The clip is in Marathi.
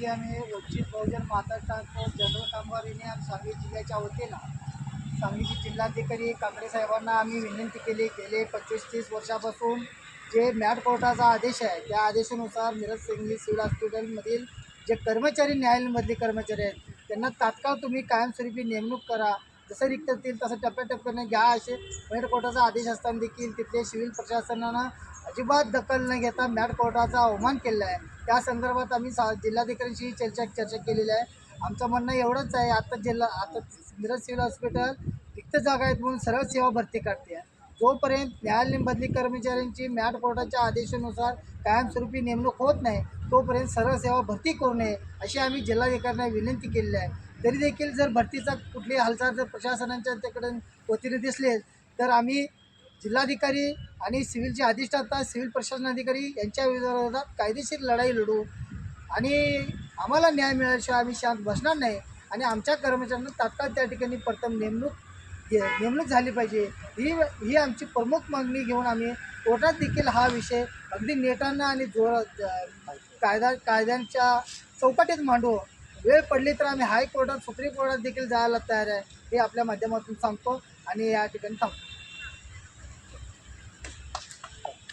आम्ही वंचित बहुजन महाराष्ट्र जनरल कामगार युनियन सांगली जिल्ह्याच्या वतीनं सांगलीचे जिल्हाधिकारी काकडे साहेबांना आम्ही विनंती केली। गेले 25-30 वर्षापासून जे मॅट कोर्टाचा आदेश आहे त्या आदेशानुसार मिरज सिव्हिल हॉस्पिटलमधील जे कर्मचारी न्यायालयामधले कर्मचारी आहेत त्यांना तात्काळ तुम्ही कायमस्वरूपी नेमणूक करा, जसं रिक्त असतील तसं टप्प्याटप्प्याने घ्या असे मॅट कोर्टाचा आदेश असताना देखील तिथले सिव्हिल प्रशासनानं अजिबात दखल न घेता मॅट कोर्टाचा अवमान केलेला आहे। त्या संदर्भात आम्ही जिल्हाधिकाऱ्यांशी चर्चा केलेली आहे। आमचं म्हणणं एवढंच आहे, आता मिरज सिव्हिल हॉस्पिटल रिक्त जागा आहेत म्हणून सरळ सेवा भरती काढते आहे। जोपर्यंत न्यायालयीन बदली कर्मचाऱ्यांची मॅट कोर्टाच्या आदेशानुसार कायमस्वरूपी नेमणूक होत नाही तोपर्यंत सरळ सेवा भरती करू नये अशी आम्ही जिल्हाधिकाऱ्यांना विनंती केलेली आहे। तरी देखील जर भरतीचा कुठली हालचाल जर प्रशासनाच्या त्याकडे वतीने दिसले तर आम्ही जिल्हाधिकारी आणि सिव्हिलचे अधिष्ठाता सिव्हिल प्रशासन अधिकारी यांच्या विरोधात कायदेशीर लढाई लढू आणि आम्हाला न्याय मिळाल्याशिवाय आम्ही शांत बसणार नाही आणि आमच्या कर्मचाऱ्यांना तात्काळ त्या ठिकाणी प्रथम नेमणूक झाली पाहिजे ही आमची प्रमुख मागणी घेऊन आम्ही कोर्टात देखील हा विषय अगदी नेटानं आणि कायद्यांच्या चौकटीत मांडू। वेळ पडली तर आम्ही हायकोर्टात सुप्रीम कोर्टात देखील जायला तयार आहे हे आपल्या माध्यमातून सांगतो आणि या ठिकाणी थांबतो।